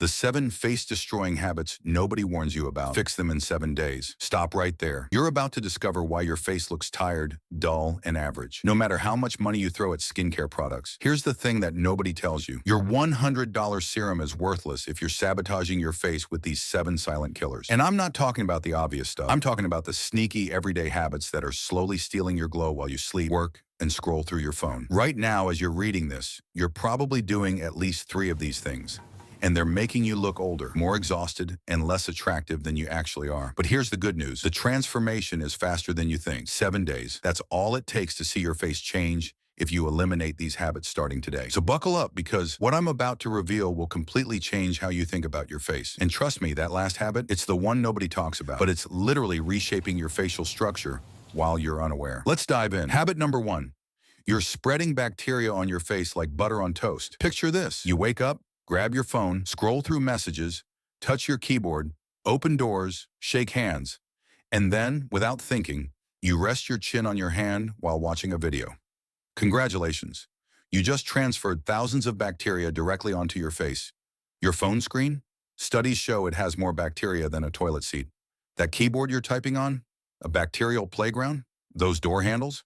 The 7 face-destroying habits nobody warns you about. Fix them in 7 days. Stop right there. You're about to discover why your face looks tired, dull, and average, no matter how much money you throw at skincare products. Here's the thing that nobody tells you. Your $100 serum is worthless if you're sabotaging your face with these 7 silent killers. And I'm not talking about the obvious stuff. I'm talking about the sneaky, everyday habits that are slowly stealing your glow while you sleep, work, and scroll through your phone. Right now, as you're reading this, you're probably doing at least 3 of these things. And they're making you look older, more exhausted, and less attractive than you actually are. But here's the good news. The transformation is faster than you think. 7 days. That's all it takes to see your face change if you eliminate these habits starting today. So buckle up, because what I'm about to reveal will completely change how you think about your face. And trust me, that last habit, it's the one nobody talks about, but it's literally reshaping your facial structure while you're unaware. Let's dive in. Habit number 1. You're spreading bacteria on your face like butter on toast. Picture this. You wake up, grab your phone, scroll through messages, touch your keyboard, open doors, shake hands, and then, without thinking, you rest your chin on your hand while watching a video. Congratulations. You just transferred thousands of bacteria directly onto your face. Your phone screen? Studies show it has more bacteria than a toilet seat. That keyboard you're typing on? A bacterial playground? Those door handles?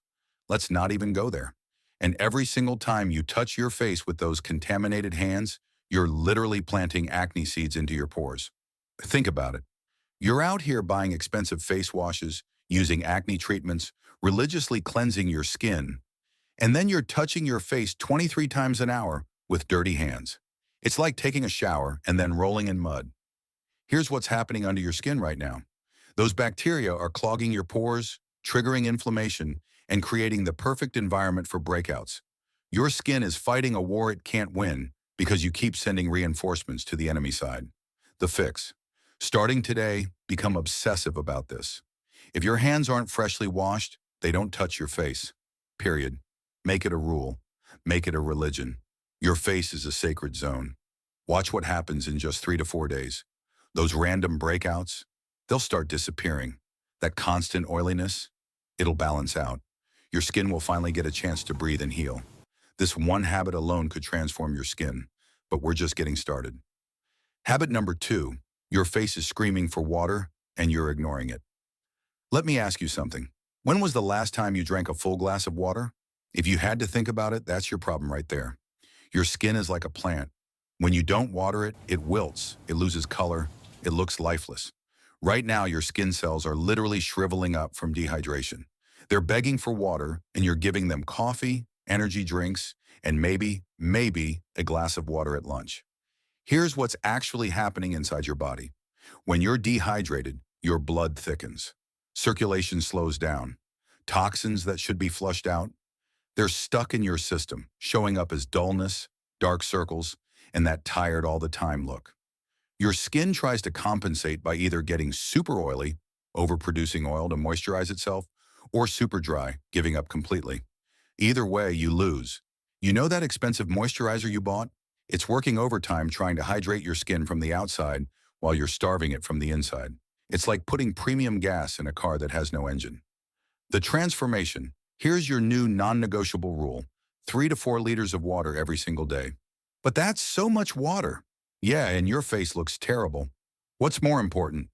Let's not even go there. And every single time you touch your face with those contaminated hands, you're literally planting acne seeds into your pores. Think about it. You're out here buying expensive face washes, using acne treatments, religiously cleansing your skin, and then you're touching your face 23 times an hour with dirty hands. It's like taking a shower and then rolling in mud. Here's what's happening under your skin right now. Those bacteria are clogging your pores, triggering inflammation, and creating the perfect environment for breakouts. Your skin is fighting a war it can't win, because you keep sending reinforcements to the enemy side. The fix. Starting today, become obsessive about this. If your hands aren't freshly washed, they don't touch your face. Period. Make it a rule. Make it a religion. Your face is a sacred zone. Watch what happens in just 3 to 4 days. Those random breakouts, they'll start disappearing. That constant oiliness, it'll balance out. Your skin will finally get a chance to breathe and heal. This one habit alone could transform your skin, but we're just getting started. Habit number 2, your face is screaming for water and you're ignoring it. Let me ask you something. When was the last time you drank a full glass of water? If you had to think about it, that's your problem right there. Your skin is like a plant. When you don't water it, it wilts, it loses color, it looks lifeless. Right now, your skin cells are literally shriveling up from dehydration. They're begging for water, and you're giving them coffee, energy drinks, and maybe a glass of water at lunch. Here's what's actually happening inside your body. When you're dehydrated, your blood thickens. Circulation slows down. Toxins that should be flushed out, they're stuck in your system, showing up as dullness, dark circles, and that tired all the time look. Your skin tries to compensate by either getting super oily, overproducing oil to moisturize itself, or super dry, giving up completely. Either way, you lose. You know that expensive moisturizer you bought? It's working overtime trying to hydrate your skin from the outside while you're starving it from the inside. It's like putting premium gas in a car that has no engine. The transformation. Here's your new non-negotiable rule. 3 to 4 liters of water every single day. But that's so much water. Yeah, and your face looks terrible. What's more important?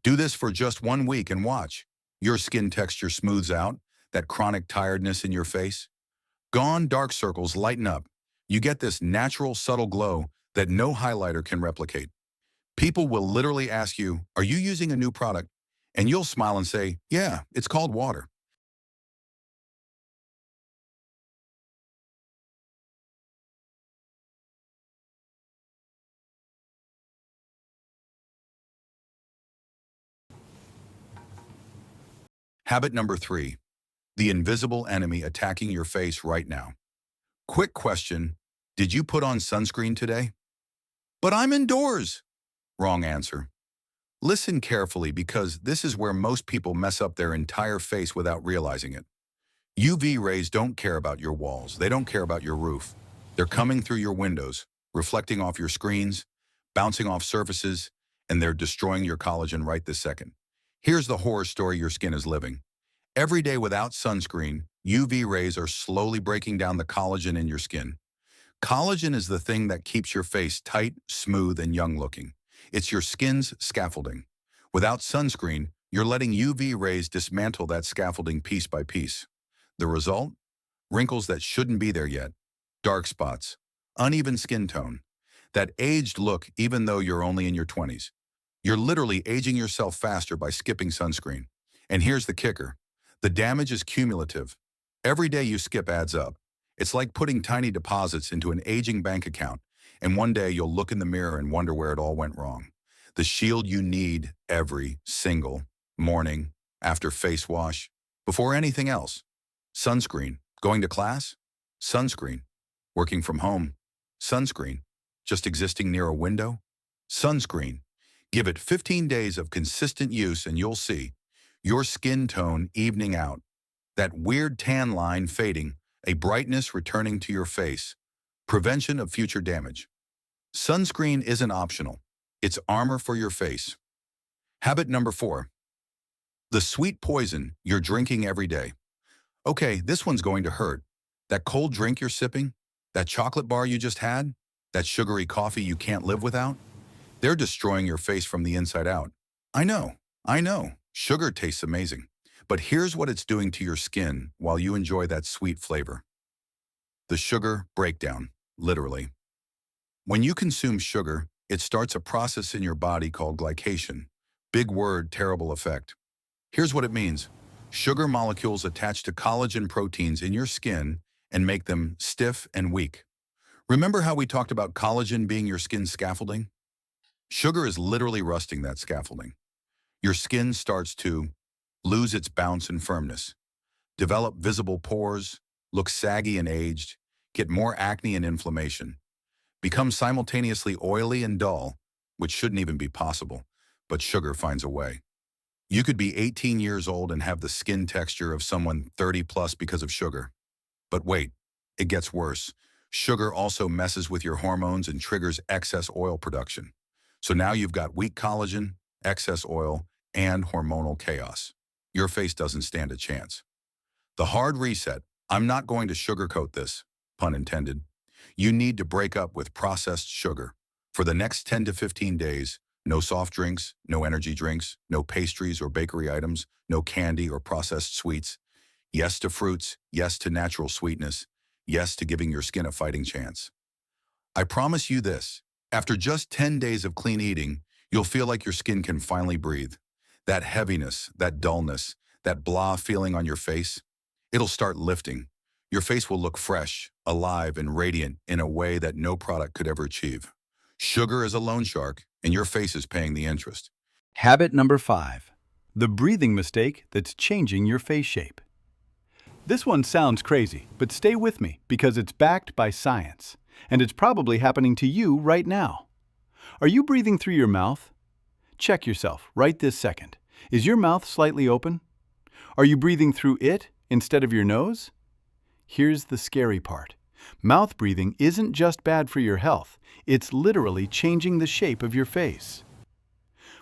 Do this for just 1 week and watch. Your skin texture smooths out, that chronic tiredness in your face. Gone, dark circles lighten up. You get this natural, subtle glow that no highlighter can replicate. People will literally ask you, "Are you using a new product?" And you'll smile and say, "Yeah, it's called water." Habit number 3, the invisible enemy attacking your face right now. Quick question, did you put on sunscreen today? But I'm indoors. Wrong answer. Listen carefully, because this is where most people mess up their entire face without realizing it. UV rays don't care about your walls. They don't care about your roof. They're coming through your windows, reflecting off your screens, bouncing off surfaces, and they're destroying your collagen right this second. Here's the horror story your skin is living. Every day without sunscreen, UV rays are slowly breaking down the collagen in your skin. Collagen is the thing that keeps your face tight, smooth, and young-looking. It's your skin's scaffolding. Without sunscreen, you're letting UV rays dismantle that scaffolding piece by piece. The result? Wrinkles that shouldn't be there yet, dark spots, uneven skin tone, that aged look even though you're only in your 20s. You're literally aging yourself faster by skipping sunscreen. And here's the kicker. The damage is cumulative. Every day you skip adds up. It's like putting tiny deposits into an aging bank account, and one day you'll look in the mirror and wonder where it all went wrong. The shield you need every single morning, after face wash, before anything else. Sunscreen. Going to class? Sunscreen. Working from home? Sunscreen. Just existing near a window? Sunscreen. Give it 15 days of consistent use and you'll see your skin tone evening out, that weird tan line fading, a brightness returning to your face, prevention of future damage. Sunscreen isn't optional. It's armor for your face. Habit number 4. The sweet poison you're drinking every day. Okay, this one's going to hurt. That cold drink you're sipping, that chocolate bar you just had, that sugary coffee you can't live without, they're destroying your face from the inside out. I know. Sugar tastes amazing. But here's what it's doing to your skin while you enjoy that sweet flavor. The sugar breakdown, literally. When you consume sugar, it starts a process in your body called glycation. Big word, terrible effect. Here's what it means. Sugar molecules attach to collagen proteins in your skin and make them stiff and weak. Remember how we talked about collagen being your skin's scaffolding? Sugar is literally rusting that scaffolding. Your skin starts to lose its bounce and firmness, develop visible pores, look saggy and aged, get more acne and inflammation, become simultaneously oily and dull, which shouldn't even be possible, but sugar finds a way. You could be 18 years old and have the skin texture of someone 30 plus because of sugar. But wait, it gets worse. Sugar also messes with your hormones and triggers excess oil production. So now you've got weak collagen, excess oil, and hormonal chaos. Your face doesn't stand a chance. The hard reset. I'm not going to sugarcoat this, pun intended. You need to break up with processed sugar. For the next 10 to 15 days, no soft drinks, no energy drinks, no pastries or bakery items, no candy or processed sweets. Yes to fruits, yes to natural sweetness, yes to giving your skin a fighting chance. I promise you this, after just 10 days of clean eating, you'll feel like your skin can finally breathe. That heaviness, that dullness, that blah feeling on your face, it'll start lifting. Your face will look fresh, alive, and radiant in a way that no product could ever achieve. Sugar is a loan shark, and your face is paying the interest. Habit number 5. The breathing mistake that's changing your face shape. This one sounds crazy, but stay with me because it's backed by science, and it's probably happening to you right now. Are you breathing through your mouth? Check yourself right this second. Is your mouth slightly open? Are you breathing through it instead of your nose? Here's the scary part. Mouth breathing isn't just bad for your health, it's literally changing the shape of your face.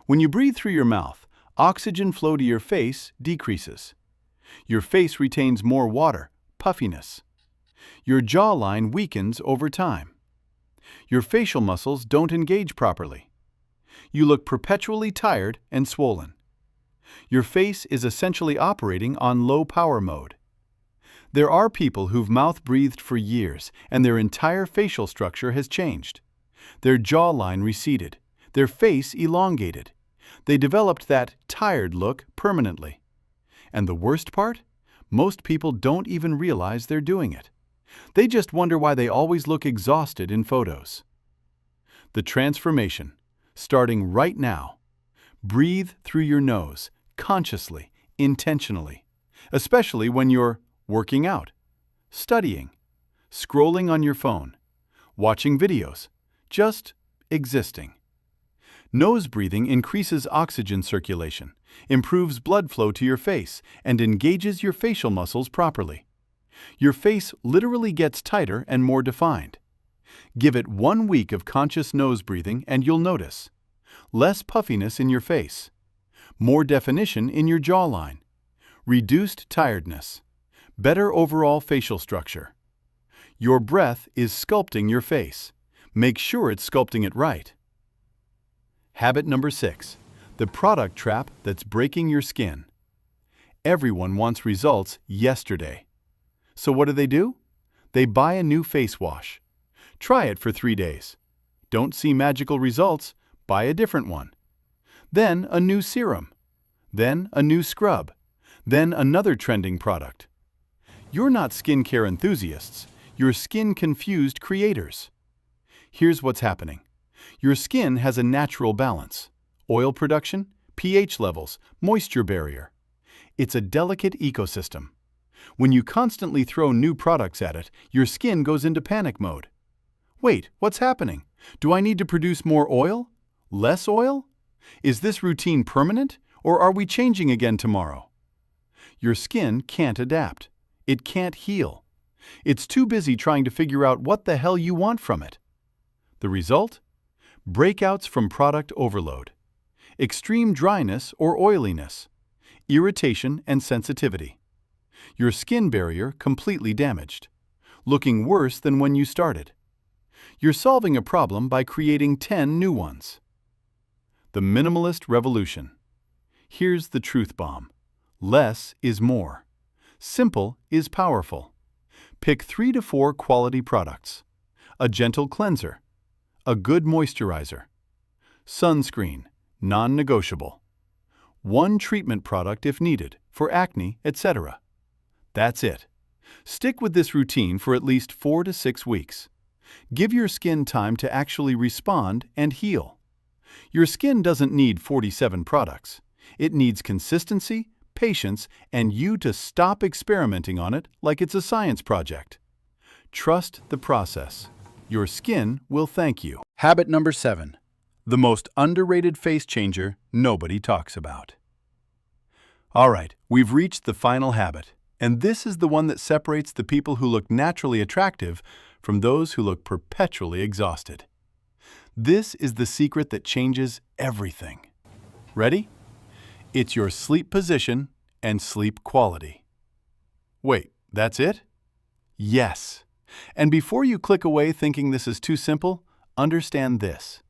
When you breathe through your mouth, oxygen flow to your face decreases. Your face retains more water, puffiness. Your jawline weakens over time. Your facial muscles don't engage properly. You look perpetually tired and swollen. Your face is essentially operating on low power mode. There are people who've mouth breathed for years and their entire facial structure has changed. Their jawline receded, their face elongated. They developed that tired look permanently. And the worst part? Most people don't even realize they're doing it. They just wonder why they always look exhausted in photos. The transformation, starting right now. Breathe through your nose, consciously, intentionally, especially when you're working out, studying, scrolling on your phone, watching videos, just existing. Nose breathing increases oxygen circulation, improves blood flow to your face, and engages your facial muscles properly. Your face literally gets tighter and more defined. Give it 1 week of conscious nose breathing and you'll notice less puffiness in your face, more definition in your jawline, reduced tiredness, better overall facial structure. Your breath is sculpting your face. Make sure it's sculpting it right. Habit number 6. The product trap that's breaking your skin. Everyone wants results yesterday. So what do? They buy a new face wash. Try it for 3 days. Don't see magical results? Buy a different one. Then a new serum. Then a new scrub. Then another trending product. You're not skincare enthusiasts. You're skin-confused creators. Here's what's happening. Your skin has a natural balance: oil production, pH levels, moisture barrier. It's a delicate ecosystem. When you constantly throw new products at it, your skin goes into panic mode. Wait, what's happening? Do I need to produce more oil? Less oil? Is this routine permanent, or are we changing again tomorrow? Your skin can't adapt. It can't heal. It's too busy trying to figure out what the hell you want from it. The result? Breakouts from product overload, extreme dryness or oiliness, irritation and sensitivity. Your skin barrier completely damaged, looking worse than when you started. You're solving a problem by creating 10 new ones. The minimalist revolution. Here's the truth bomb. Less is more. Simple is powerful. Pick 3 to 4 quality products. A gentle cleanser. A good moisturizer. Sunscreen, non-negotiable. 1 treatment product if needed, for acne, etc. That's it. Stick with this routine for at least 4 to 6 weeks. Give your skin time to actually respond and heal. Your skin doesn't need 47 products. It needs consistency, patience, and you to stop experimenting on it like it's a science project. Trust the process. Your skin will thank you. Habit number 7. The most underrated face changer nobody talks about. All right, we've reached the final habit, and this is the one that separates the people who look naturally attractive from those who look perpetually exhausted. This is the secret that changes everything. Ready? It's your sleep position and sleep quality. Wait, that's it? Yes. And before you click away thinking this is too simple, understand this.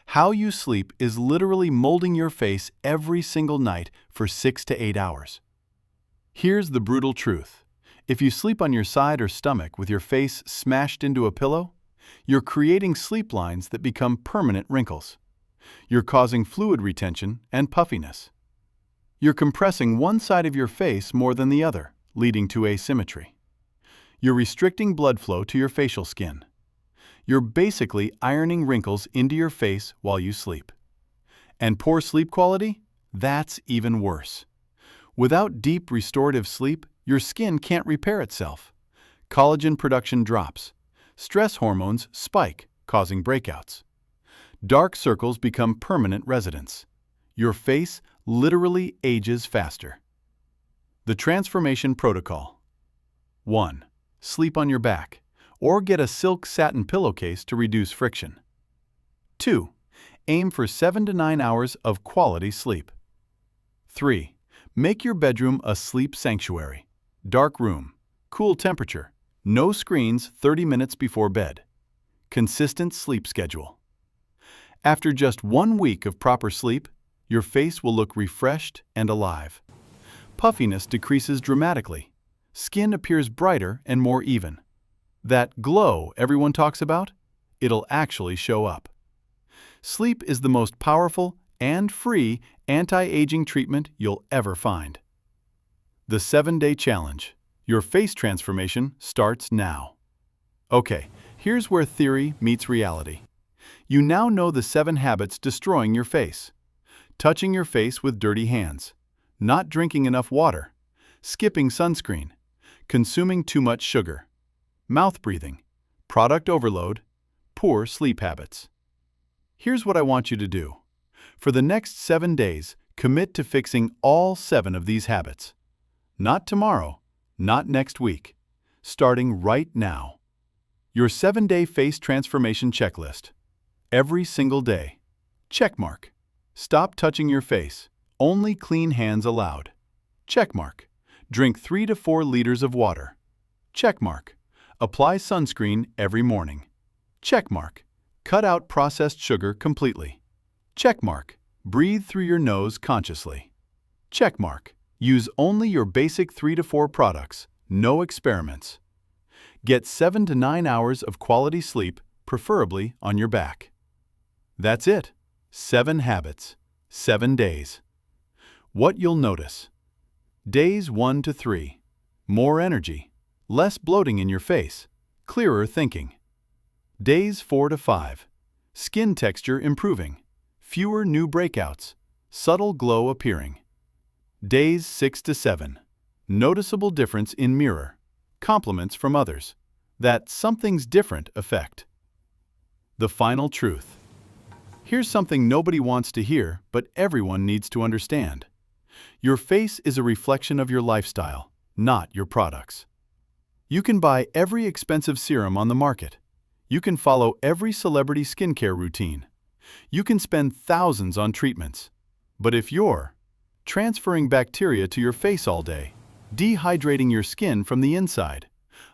How you sleep is literally molding your face every single night for 6 to 8 hours. Here's the brutal truth. If you sleep on your side or stomach with your face smashed into a pillow, you're creating sleep lines that become permanent wrinkles. You're causing fluid retention and puffiness. You're compressing one side of your face more than the other, leading to asymmetry. You're restricting blood flow to your facial skin. You're basically ironing wrinkles into your face while you sleep. And poor sleep quality? That's even worse. Without deep restorative sleep, your skin can't repair itself. Collagen production drops. Stress hormones spike, causing breakouts. Dark circles become permanent residents. Your face literally ages faster. The transformation protocol. 1. Sleep on your back, or get a silk satin pillowcase to reduce friction. 2. Aim for 7 to 9 hours of quality sleep. 3. Make your bedroom a sleep sanctuary. Dark room, cool temperature, no screens 30 minutes before bed. Consistent sleep schedule. After just 1 week of proper sleep, your face will look refreshed and alive. Puffiness decreases dramatically. Skin appears brighter and more even. That glow everyone talks about, it'll actually show up. Sleep is the most powerful and free anti-aging treatment you'll ever find. The 7-day challenge. Your face transformation starts now. Okay, here's where theory meets reality. You now know the 7 habits destroying your face. Touching your face with dirty hands, not drinking enough water, skipping sunscreen, consuming too much sugar, mouth breathing, product overload, poor sleep habits. Here's what I want you to do. For the next 7 days, commit to fixing all 7 of these habits. Not tomorrow, not next week, starting right now. Your 7-day face transformation checklist. Every single day. Checkmark. Stop touching your face. Only clean hands allowed. Checkmark. Drink 3 to 4 liters of water. Checkmark. Apply sunscreen every morning. Checkmark. Cut out processed sugar completely. Checkmark. Breathe through your nose consciously. Checkmark. Use only your basic 3 to 4 products, no experiments. Get 7 to 9 hours of quality sleep, preferably on your back. That's it. 7 habits, 7 days. What you'll notice. Days 1 to 3. More energy, less bloating in your face, clearer thinking. Days 4 to 5. Skin texture improving, fewer new breakouts, subtle glow appearing. Days 6 to 7. Noticeable difference in mirror, compliments from others, that something's different effect. The final truth. Here's something nobody wants to hear, but everyone needs to understand. Your face is a reflection of your lifestyle, not your products. You can buy every expensive serum on the market. You can follow every celebrity skincare routine. You can spend thousands on treatments. But if you're transferring bacteria to your face all day, dehydrating your skin from the inside,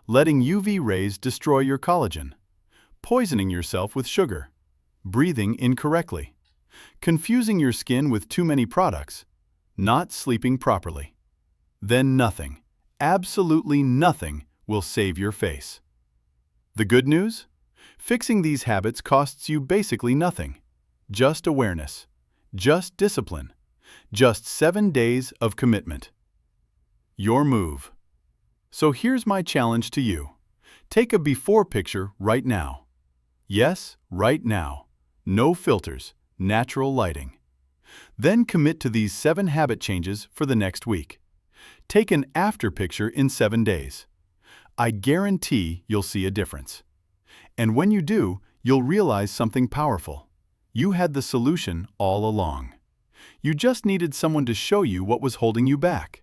letting UV rays destroy your collagen, poisoning yourself with sugar, breathing incorrectly, confusing your skin with too many products, not sleeping properly, then nothing, absolutely nothing, will save your face. The good news? Fixing these habits costs you basically nothing. Just awareness, just discipline, just 7 days of commitment. Your move. So here's my challenge to you. Take a before picture right now. Yes, right now. No filters, natural lighting. Then commit to these 7 habit changes for the next week. Take an after picture in 7 days. I guarantee you'll see a difference. And when you do, you'll realize something powerful. You had the solution all along. You just needed someone to show you what was holding you back.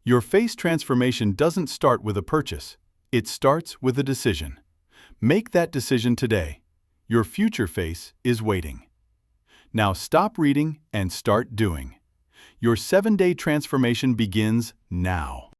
Your face transformation doesn't start with a purchase. It starts with a decision. Make that decision today. Your future face is waiting. Now stop reading and start doing. Your 7-day transformation begins now.